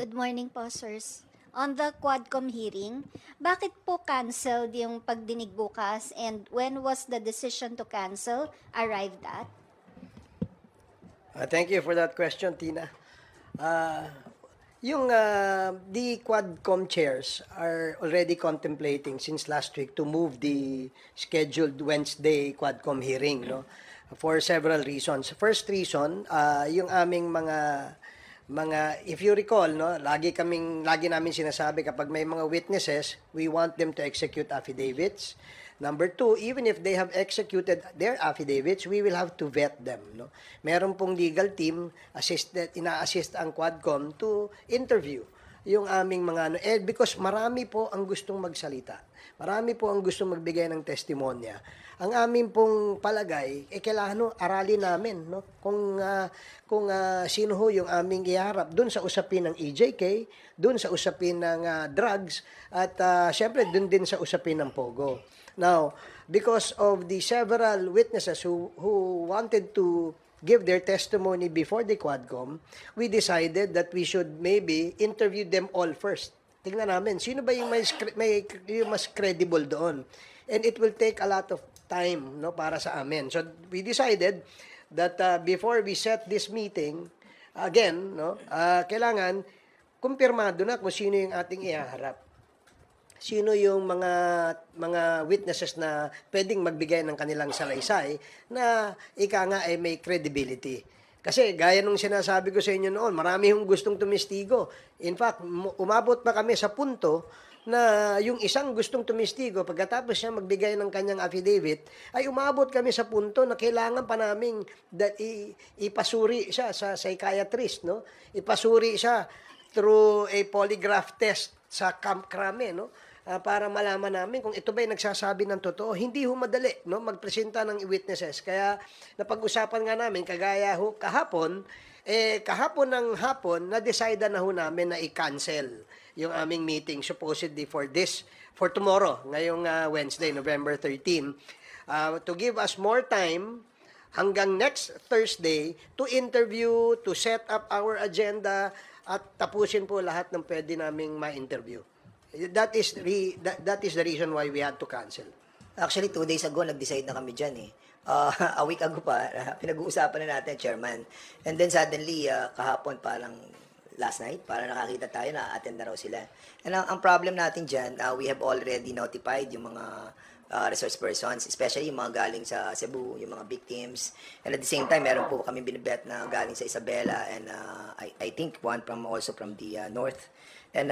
Good morning po, sirs. On the Quadcom hearing, bakit po canceled yung pagdinig bukas and when was the decision to cancel arrived at? Thank you for that question, Tina. Uh, the Quadcom chairs are already contemplating since last week to move the scheduled Wednesday Quadcom hearing, no? For several reasons. First reason, yung aming if you recall, no, lagi namin sinasabi kapag may mga witnesses, we want them to execute affidavits. Number two, even if they have executed their affidavits, we will have to vet them, no. Meron pong legal team ina-assist ang Quadcom to interview yung aming mga because marami po ang gustong magsalita. Marami po ang gustong magbigay ng testimonya. Ang amin pong palagay, kailangan aralin namin, no? Kung sino ho yung aming iharap doon sa usapin ng EJK, doon sa usapin ng drugs, at syempre doon din sa usapin ng Pogo. Now, because of the several witnesses who wanted to give their testimony before the Quadcom, we decided that we should maybe interview them all first. Tingnan namin, sino ba yung yung mas credible doon? And it will take a lot of time, no, para sa amin. So we decided that before we set this meeting, again, no, kailangan kumpirmado na kung sino yung ating ihaharap. Sino yung mga witnesses na pwedeng magbigay ng kanilang salaysay na ika nga ay may credibility. Kasi gaya nung sinasabi ko sa inyo noon, marami yung gustong tumistigo. In fact, umabot pa kami sa punto na yung isang gustong tumistigo, pagkatapos siya magbigay ng kanyang affidavit, ay umabot kami sa punto na kailangan pa naming ipasuri siya sa psychiatrist, no? Ipasuri siya through a polygraph test sa Camp Crame, no? Para malaman namin kung ito ba'y nagsasabi ng totoo. Hindi ho madali, no, magpresenta ng witnesses. Kaya napag-usapan nga namin, kagaya ho kahapon ng hapon, na-decide na ho namin na i-cancel yung aming meeting supposedly for tomorrow, ngayong Wednesday, November 13, to give us more time hanggang next Thursday to interview, to set up our agenda, at tapusin po lahat ng pwede naming ma-interview. That is the reason why we had to cancel. Actually, 2 days ago, nag-decide na kami dyan eh. A week ago pa, pinag-uusapan na natin, Chairman. And then suddenly, kahapon parang last night, parang nakakita tayo na attend na raw sila. And ang problem natin dyan, we have already notified yung mga resource persons, especially yung mga galing sa Cebu, yung mga victims. And at the same time, meron po kami binibet na galing sa Isabela and I think one also from the north. And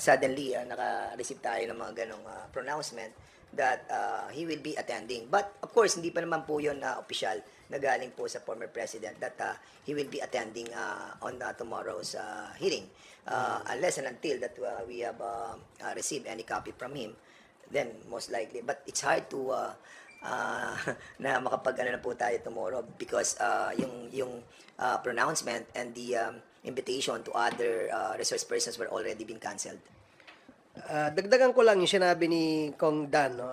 suddenly, naka-receive tayo ng mga ganong pronouncement that he will be attending. But of course, hindi pa naman po yun official na galing po sa former president that he will be attending on tomorrow's hearing. Unless and until that we have received any copy from him, then most likely. But it's hard to na makapag-ano na po tayo tomorrow because yung pronouncement and the invitation to other resource persons were already been canceled. Dagdagan ko lang yung sinabi ni Kong Dan, no?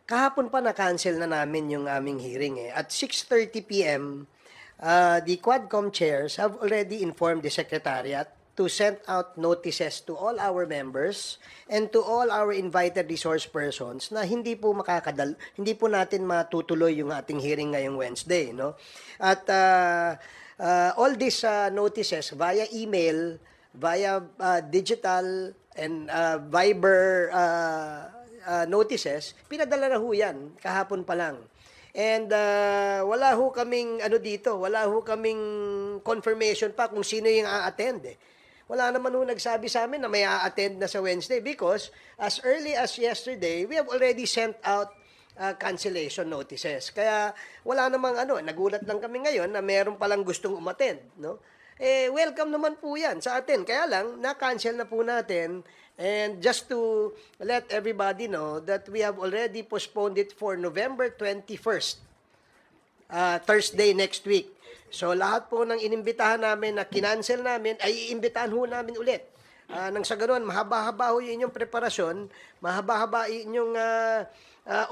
Kahapon pa na-cancel na namin yung aming hearing eh. At 6:30 p.m., the Quadcom chairs have already informed the Secretariat to send out notices to all our members and to all our invited resource persons na hindi po natin matutuloy yung ating hearing ngayong Wednesday, no? At all these notices via email, via digital and Viber notices, pinadala na ho yan kahapon pa lang. And wala ho kaming wala ho kaming confirmation pa kung sino yung a-attend eh. Wala naman ho nagsabi sa amin na may a-attend na sa Wednesday because as early as yesterday, we have already sent out cancellation notices. Kaya wala namang nagulat lang kami ngayon na meron palang gustong umattend, no? Welcome naman po yan sa atin. Kaya lang, na-cancel na po natin. And just to let everybody know that we have already postponed it for November 21st, Thursday next week. So lahat po ng inimbitahan namin na kinancel namin, ay iimbitahan ho namin ulit. Nang sa ganoon, mahaba-haba ho yung inyong preparasyon, mahaba-haba inyong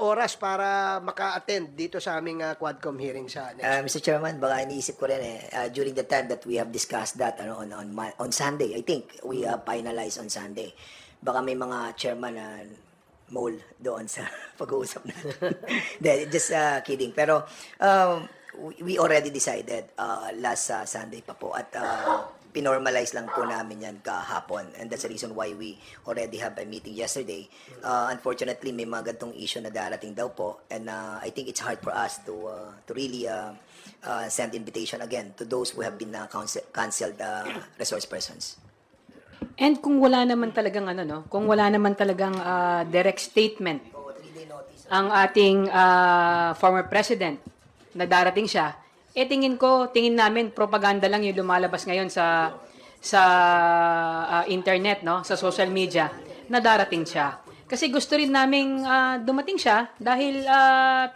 oras para maka-attend dito sa aming Quadcom hearing sa next. Mr. Chairman, baka iniisip ko rin during the time that we have discussed that on Sunday, I think we finalized on Sunday. Baka may mga chairman na mole doon sa pag-uusap natin. Just kidding. Pero we already decided last Sunday pa po at pinormalize lang po namin yan kahapon, and that's the reason why we already have a meeting yesterday. Unfortunately, may mga gantong issue na darating daw po, and I think it's hard for us to really send invitation again to those who have been canceled resource persons. And kung wala naman talagang kung wala naman talagang direct statement ang ating former president na darating siya, tingin namin propaganda lang yung lumalabas ngayon sa internet, no, sa social media na darating siya. Kasi gusto rin naming dumating siya dahil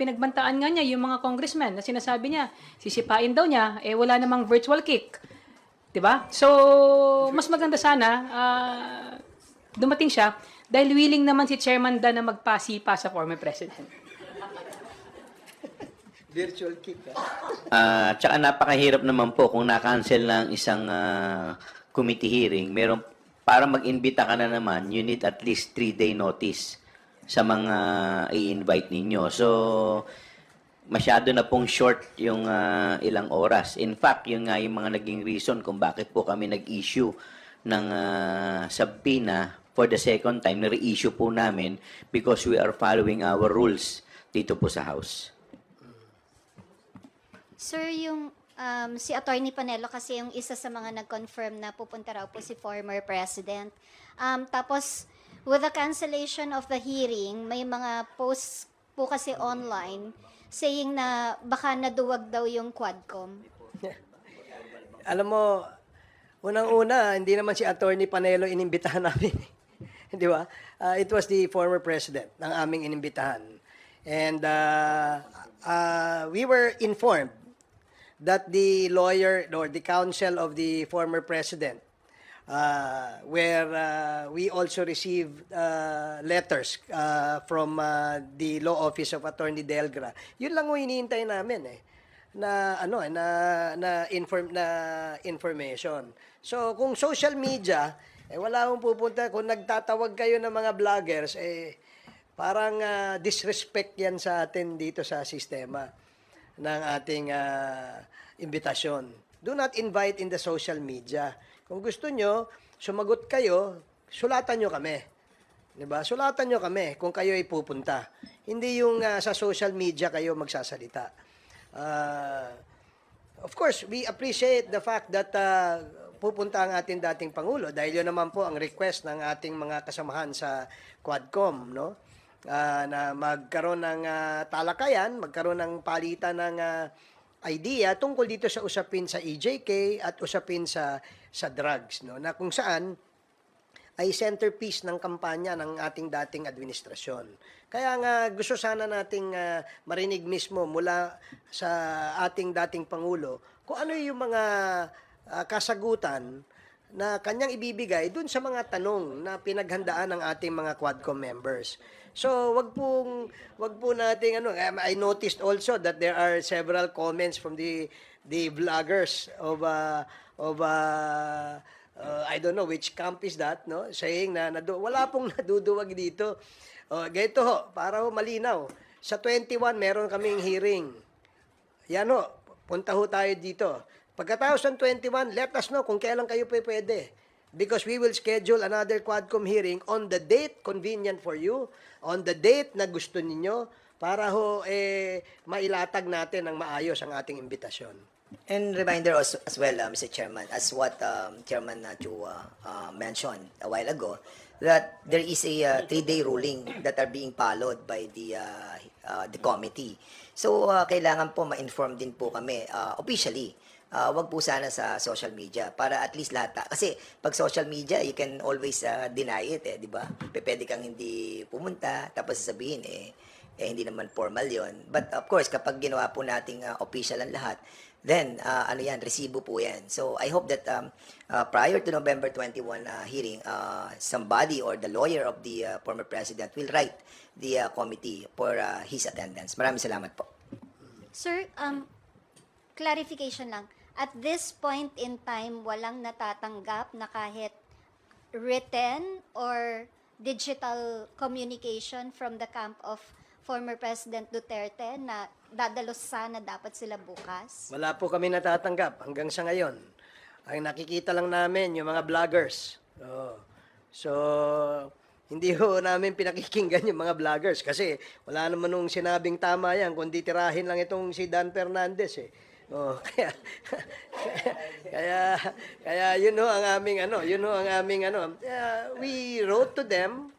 pinagbantaan nga niya yung mga congressmen na sinasabi niya, sisipain daw niya, wala namang virtual kick. 'Di ba? So, mas maganda sana dumating siya dahil willing naman si Chairman Dan na magpasipa sa former president. Virtual kick. Tsaka napakahirap naman po kung na-cancel ng isang committee hearing. Para mag-imbita ka na naman, you need at least 3-day notice sa mga i-invite ninyo. So, masyado na pong short yung ilang oras. In fact, yung mga naging reason kung bakit po kami nag-issue ng subpoena for the second time, na-reissue po namin because we are following our rules dito po sa House. Sir, yung si Attorney Panelo kasi yung isa sa mga nag-confirm na pupunta raw po si former president. Tapos, with the cancellation of the hearing, may mga posts po kasi online saying na baka naduwag daw yung Quadcom. Alam mo, unang-una, hindi naman si Attorney Panelo inimbitahan namin. Di ba? It was the former president ng aming inimbitahan. And we were informed that the lawyer or the counsel of the former president, where we also received letters from the law office of Attorney Delgra. Yun lang ang hinihintay namin na information. So kung social media, wala akong pupunta. Kung nagtatawag kayo ng mga vloggers, parang disrespect yan sa atin dito sa sistema ng ating imbitasyon. Do not invite in the social media. Kung gusto nyo, sumagot kayo, sulatan nyo kami. Diba? Sulatan nyo kami kung kayo ay pupunta. Hindi yung sa social media kayo magsasalita. Of course, we appreciate the fact that pupunta ang ating dating Pangulo dahil yun naman po ang request ng ating mga kasamahan sa Quadcom, no? Na magkaroon ng talakayan, magkaroon ng palitan ng idea tungkol dito sa usapin sa EJK at usapin sa drugs, no? Na kung saan ay centerpiece ng kampanya ng ating dating administrasyon. Kaya nga gusto sana nating marinig mismo mula sa ating dating Pangulo kung ano yung mga kasagutan na kanyang ibibigay dun sa mga tanong na pinaghandaan ng ating mga Quadcom members. So, wag po nating I noticed also that there are several comments from the vloggers of I don't know which camp is that, no? Saying na wala pong naduduwag dito. Ganito ho, para ho malinaw. Sa 21 meron kaming hearing. Yan ho, punta ho tayo dito. Pagkatapos ng 21, let us know kung kailan kayo pwede. Because we will schedule another Quadcom hearing on the date convenient for you, on the date na gusto ninyo, para ho mailatag natin ng maayos ang ating imbitasyon. And reminder as well, Mr. Chairman, as what Chairman Chu mentioned a while ago, that there is a 3-day ruling that are being followed by the committee. So, kailangan po ma-inform din po kami officially. Wag po sana sa social media para at least lahat. Kasi pag social media, you can always deny it, di ba? Pwede kang hindi pumunta, tapos sasabihin, hindi naman formal yon. But of course, kapag ginawa po nating official ang lahat, then ano yan, resibo po yan. So I hope that prior to November 21 hearing, somebody or the lawyer of the former president will write the committee for his attendance. Maraming salamat po. Sir, clarification lang. At this point in time, walang natatanggap na kahit written or digital communication from the camp of former President Duterte na dadalos sana dapat sila bukas? Wala po kami natatanggap hanggang sa ngayon. Ang nakikita lang namin yung mga vloggers. So, hindi ho namin pinakikinggan yung mga vloggers kasi wala naman nung sinabing tama yan, kundi tirahin lang itong si Dan Fernandez eh. Kaya yun ho ang aming we wrote to them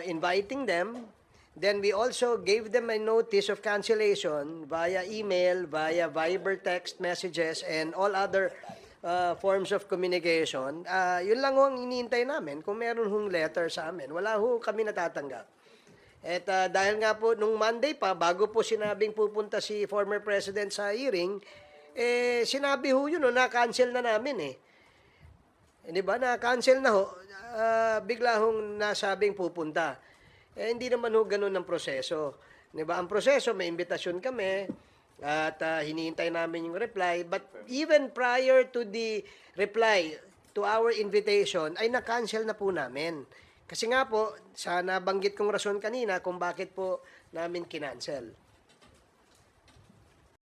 inviting them. Then we also gave them a notice of cancellation via email, via Viber text messages, and all other forms of communication. Yun lang ho ang iniintay namin. Kung meron hong letter sa amin, wala ho kami natatanggap. At dahil nga po, nung Monday pa, bago po sinabing pupunta si former president sa hearing, sinabi ho yun, na-cancel na namin eh. Di ba? Na-cancel na ho. Bigla hong nasabing pupunta. Hindi naman ho ganun ang proseso. Di ba? Ang proseso, may imbitasyon kami at hinihintay namin yung reply. But even prior to the reply to our invitation, ay na-cancel na po namin. Kasi nga po, sa nabanggit kong rason kanina kung bakit po namin kinancel.